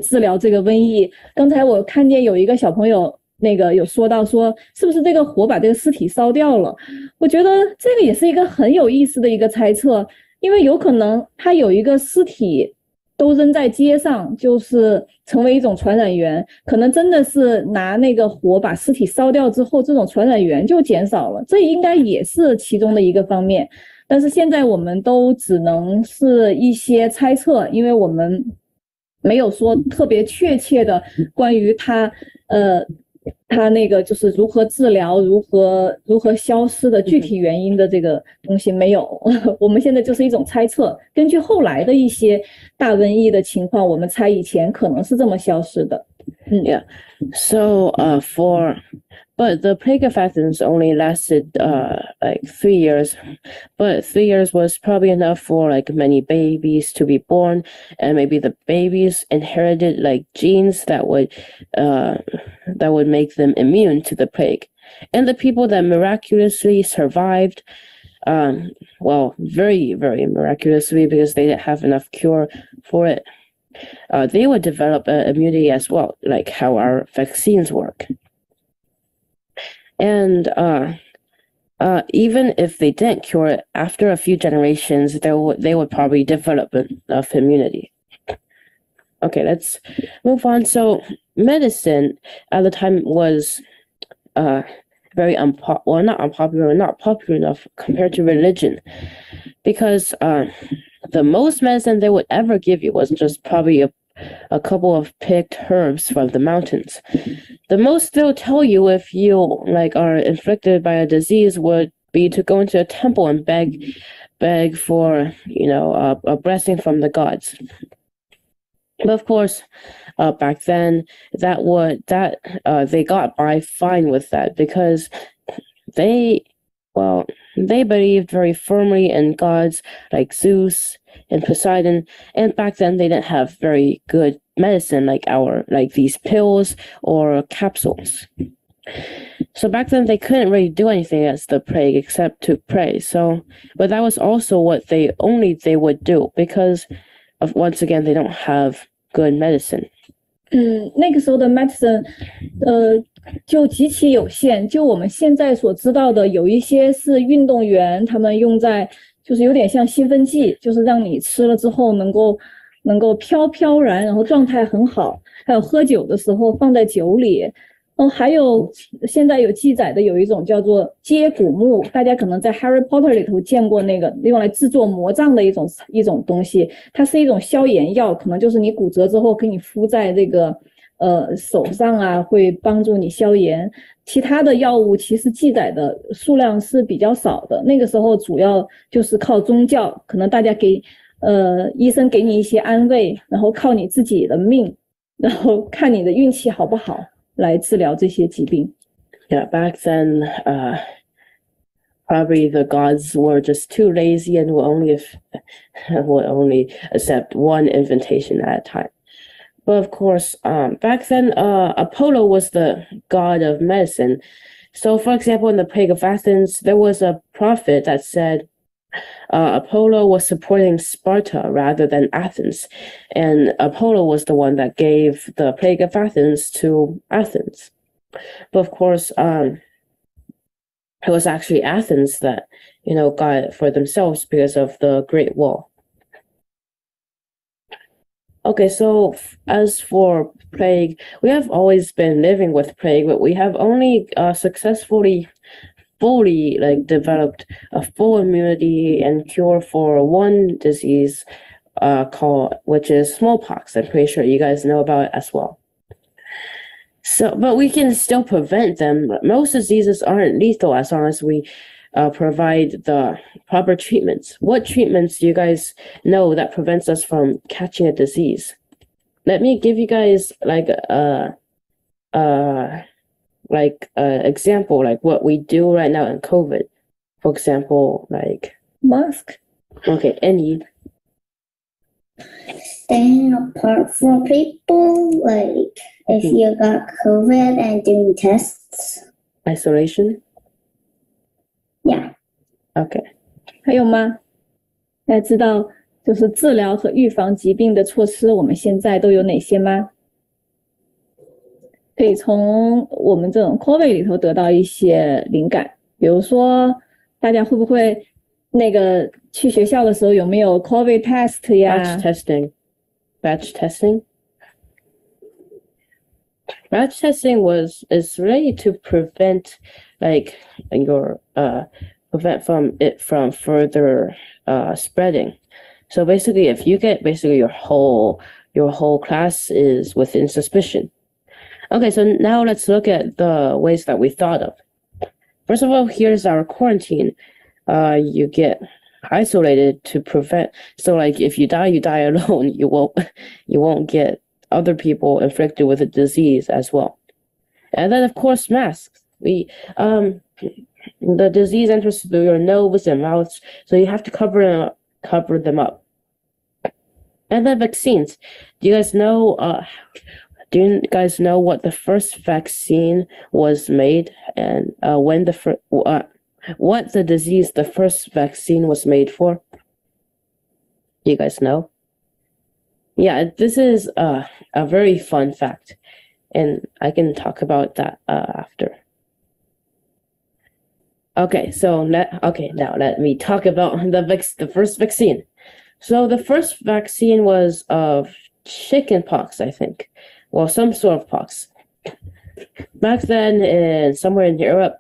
治疗这个瘟疫。刚才我看见有一个小朋友那个有说到说，是不是这个火把这个尸体烧掉了？我觉得这个也是一个很有意思的一个猜测。因为有可能他有一个尸体都扔在街上，就是成为一种传染源，可能真的是拿那个火把尸体烧掉之后，这种传染源就减少了，这应该也是其中的一个方面。但是现在我们都只能是一些猜测，因为我们没有说特别确切的关于他那个就是如何治疗、如何消失的具体原因的这个东西没有，我们现在就是一种猜测。根据后来的一些大瘟疫的情况，我们猜以前可能是这么消失的。Yeah. So but the plague of Athens only lasted like 3 years, but 3 years was probably enough for like many babies to be born, and maybe the babies inherited like genes that would make them immune to the plague. And the people that miraculously survived, well, very, very miraculously, because they didn't have enough cure for it. they would develop immunity as well, like how our vaccines work. And even if they didn't cure it, after a few generations, they would probably develop enough immunity. Okay, let's move on. So medicine at the time was very not popular enough compared to religion, because the most medicine they would ever give you was just probably a couple of picked herbs from the mountains. The most they'll tell you if you are inflicted by a disease would be to go into a temple and beg for a blessing from the gods. But of course, back then they got by fine with that, because they believed very firmly in gods like Zeus and Poseidon, and back then they didn't have very good medicine like these pills or capsules. So back then they couldn't really do anything against the plague except to pray. But that was also what they would do, because once again, they don't have good medicine. 那个时候的 medicine 就极其有限，就我们现在所知道的，有一些是运动员他们用在，就是有点像兴奋剂，就是让你吃了之后能够飘然，然后状态很好。还有喝酒的时候放在酒里。还有现在有记载的有一种叫做接骨木，大家可能在 Harry Potter 里头见过那个用来制作魔杖的一种东西，它是一种消炎药，可能就是你骨折之后给你敷在这个手上啊，会帮助你消炎。其他的药物其实记载的数量是比较少的，那个时候主要就是靠宗教，可能大家医生给你一些安慰，然后靠你自己的命，然后看你的运气好不好来治疗这些疾病。Yeah, back then, probably the gods were just too lazy and would only accept one invitation at a time. But of course, back then, Apollo was the god of medicine. So, for example, in the plague of Athens, there was a prophet that said Apollo was supporting Sparta rather than Athens, and Apollo was the one that gave the plague of Athens to Athens. But of course, it was actually Athens that got it for themselves because of the Great Wall. Okay, so as for plague, we have always been living with plague, but we have only successfully fully developed a full immunity and cure for one disease which is smallpox. I'm pretty sure you guys know about it as well. So, but we can still prevent them. Most diseases aren't lethal as long as we provide the proper treatments. What treatments do you guys know that prevents us from catching a disease? Let me give you guys example, like what we do right now in COVID. For example, mask. Okay, any. Staying apart from people, if you got COVID and doing tests. Isolation? Yeah. Okay. 还有吗？大家知道就是治疗和预防疾病的措施，我们现在都有哪些吗？可以从我们这种 COVID 里头得到一些灵感，比如说大家会不会去学校的时候有没有 COVID test 呀 Batch testing is really to prevent from further spreading. So basically, if you get your whole class is within suspicion. Okay, so now let's look at the ways that we thought of. First of all, here's our quarantine. You get isolated to prevent. So if you die alone. You won't get other people inflicted with a disease as well. And then of course masks. The disease enters through your nose and mouth, so you have to cover them up. And then vaccines. Do you guys know what the first vaccine was made, and what the disease the first vaccine was made for? Do you guys know? Yeah, this is a very fun fact, and I can talk about that after. Okay, now let me talk about the first vaccine. So the first vaccine was of chicken pox, I think. Well, some sort of pox. Back then, somewhere in Europe,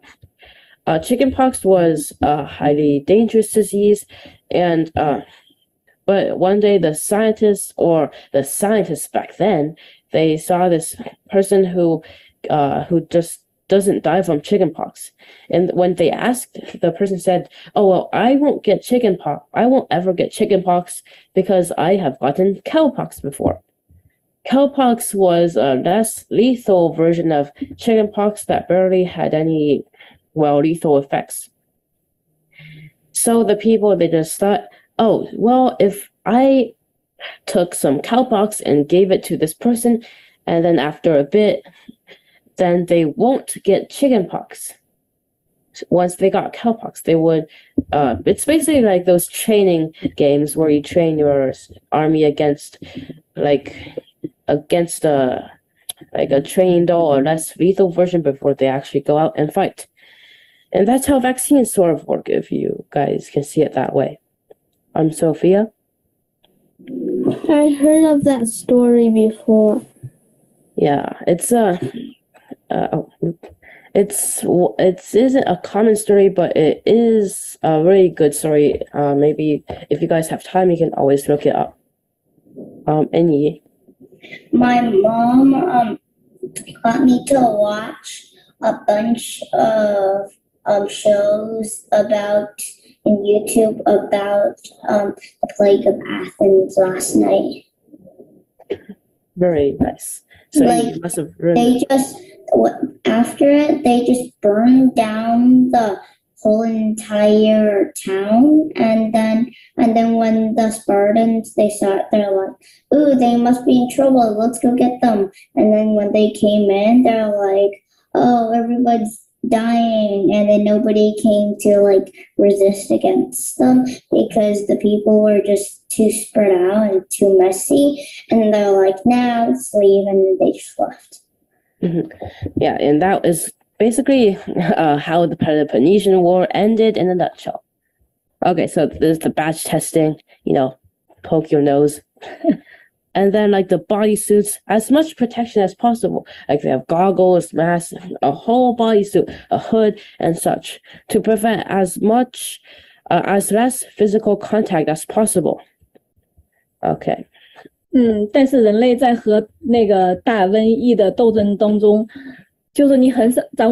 chicken pox was a highly dangerous disease, and but one day the scientists back then, they saw this person who just doesn't die from chicken pox. And when they asked, the person said, "Oh, well, I won't get chicken pox. I won't ever get chicken pox because I have gotten cowpox before." Cowpox was a less lethal version of chickenpox that barely had any, well, lethal effects. So the people, they just thought, oh, well, if I took some cowpox and gave it to this person, and then after a bit, then they won't get chickenpox. Once they got cowpox, they would, it's basically like those training games where you train your army against a trained or less lethal version before they actually go out and fight. And that's how vaccines sort of work, if you guys can see it that way. Sophia? I heard of that story before. Yeah, it isn't a common story, but it is a very good story. Maybe if you guys have time, you can always look it up. Any? My mom got me to watch a bunch of shows about in YouTube about the plague of Athens last night. Very nice. So like you must have after it, they just burned down the whole entire town, and then when the Spartans, they saw it, they're like, ooh, they must be in trouble, let's go get them. And then when they came in, they're like, oh, everybody's dying, and then nobody came to like resist against them because the people were just too spread out and too messy, and they're like, nah, let's leave, and they just left. Mm-hmm. Yeah, and that is basically how the Peloponnesian War ended in a nutshell. Okay, so there's the batch testing, poke your nose. And then like the bodysuits, as much protection as possible. Like they have goggles, masks, a whole bodysuit, a hood, and such to prevent as less physical contact as possible. Okay. 但是人类在和那个大瘟疫的斗争当中，就是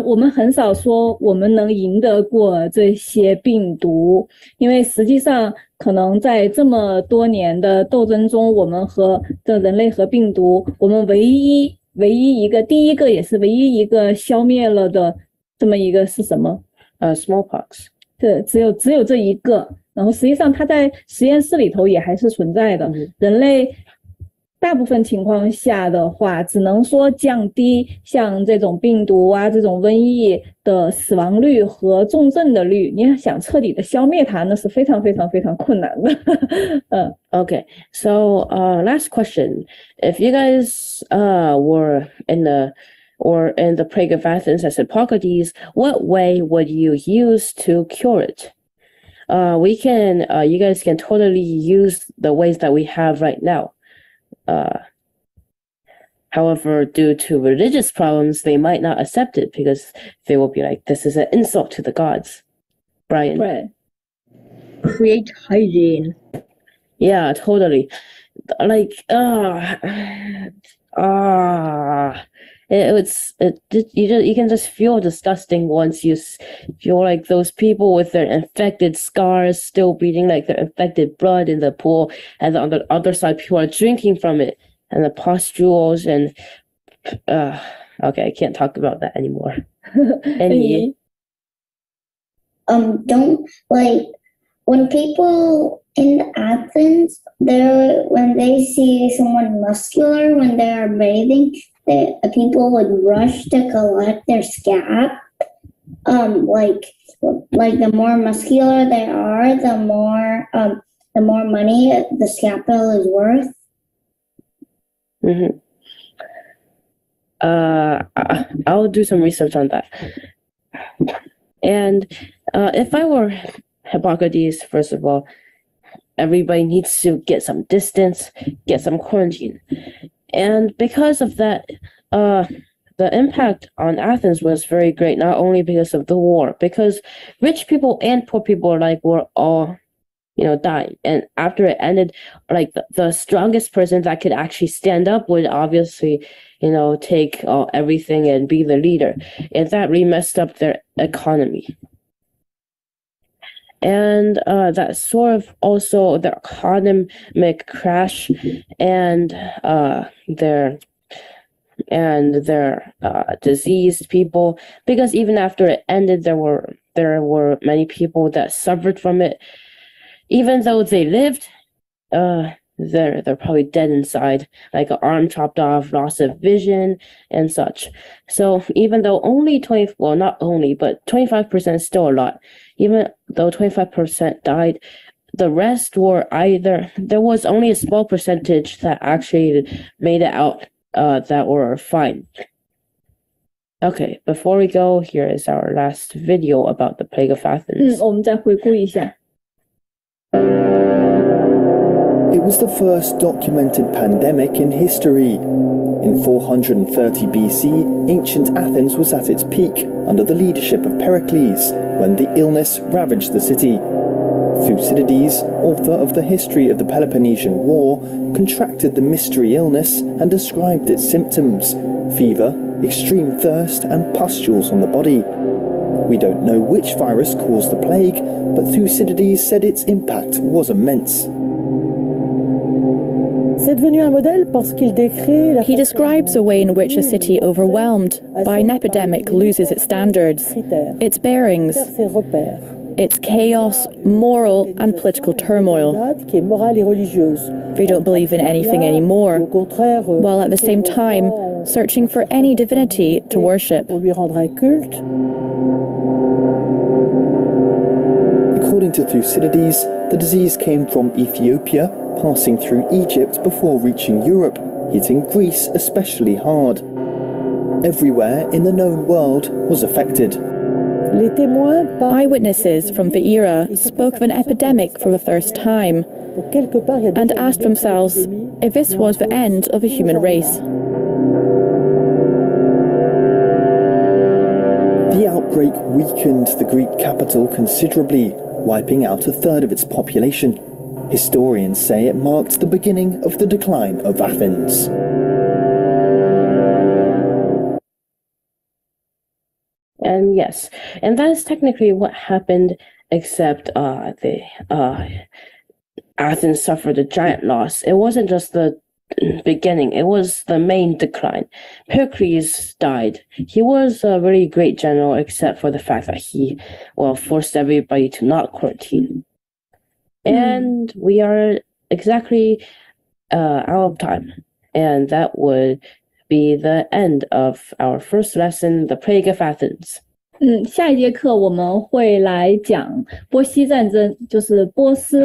我们很少说我们能赢得过这些病毒，因为实际上可能在这么多年的斗争中，我们和人类和病毒，我们唯一一个第一个也是唯一一个消灭了的这么一个是什么？smallpox。对，只有这一个，然后实际上它在实验室里头也还是存在的，人类。大部分情况下的话，只能说降低像这种病毒啊、这种瘟疫的死亡率和重症的率。你想彻底的消灭它，那是非常非常非常困难的。Okay, so last question: If you guys were in the plague of Athens as Hippocrates, what way would you use to cure it? You guys can totally use the ways that we have right now. However, due to religious problems, they might not accept it because they will be like, this is an insult to the gods. Brian? Right. Create hygiene. Yeah, totally. Like, you can just feel disgusting once you feel like those people with their infected scars still bleeding like their infected blood in the pool, and on the other side people are drinking from it, and the pustules and okay, I can't talk about that anymore. Any? Don't like when people in Athens, when they see someone muscular when they are bathing, people would rush to collect their scalp. Like the more muscular they are, the more money the scalpel is worth. Mm-hmm. I'll do some research on that. And if I were Hippocrates, first of all, everybody needs to get some distance, get some quarantine. And because of that, the impact on Athens was very great, not only because of the war, because rich people and poor people were all, dying. And after it ended, the strongest person that could actually stand up would obviously, take everything and be the leader. And that really messed up their economy. And that sort of also the economic crash and their diseased people, because even after it ended, there were many people that suffered from it. Even though they lived, they're probably dead inside, like an arm chopped off, loss of vision, and such. So even though not only, but 25% is still a lot. Even though 25% died, the rest were there was only a small percentage that actually made it out, that were fine. Okay, before we go, here is our last video about the plague of Athens. 我们再回顾一下。 It was the first documented pandemic in history. In 430 BC, ancient Athens was at its peak under the leadership of Pericles, when the illness ravaged the city. Thucydides, author of the History of the Peloponnesian War, contracted the mystery illness and described its symptoms: fever, extreme thirst, and pustules on the body. We don't know which virus caused the plague, but Thucydides said its impact was immense. He describes a way in which a city overwhelmed by an epidemic loses its standards, its bearings, its chaos, moral and political turmoil. They don't believe in anything anymore, while at the same time searching for any divinity to worship. According to Thucydides, the disease came from Ethiopia, passing through Egypt before reaching Europe, hitting Greece especially hard. Everywhere in the known world was affected. Eyewitnesses from the era spoke of an epidemic for the first time and asked themselves if this was the end of the human race. The outbreak weakened the Greek capital considerably, wiping out a third of its population. Historians say it marked the beginning of the decline of Athens. And yes, and that is technically what happened, except Athens suffered a giant loss. It wasn't just the beginning, it was the main decline. Pericles died. He was a really great general, except for the fact that he, forced everybody to not quarantine. And we are exactly out of time. And that would be the end of our first lesson, the Plague of Athens. 下一节课我们会来讲波西战争，就是波斯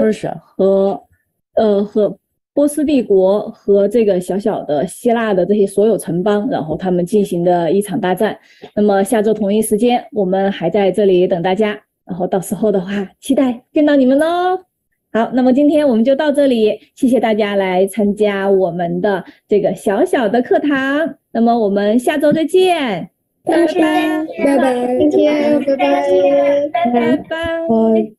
和波斯帝国和这个小小的希腊的这些所有城邦，然后他们进行的一场大战。那么下周同一时间，我们还在这里等大家，然后到时候的话，期待见到你们咯。好，那么今天我们就到这里，谢谢大家来参加我们的这个小小的课堂。那么我们下周再见，拜拜，拜拜，再见，拜拜，拜拜。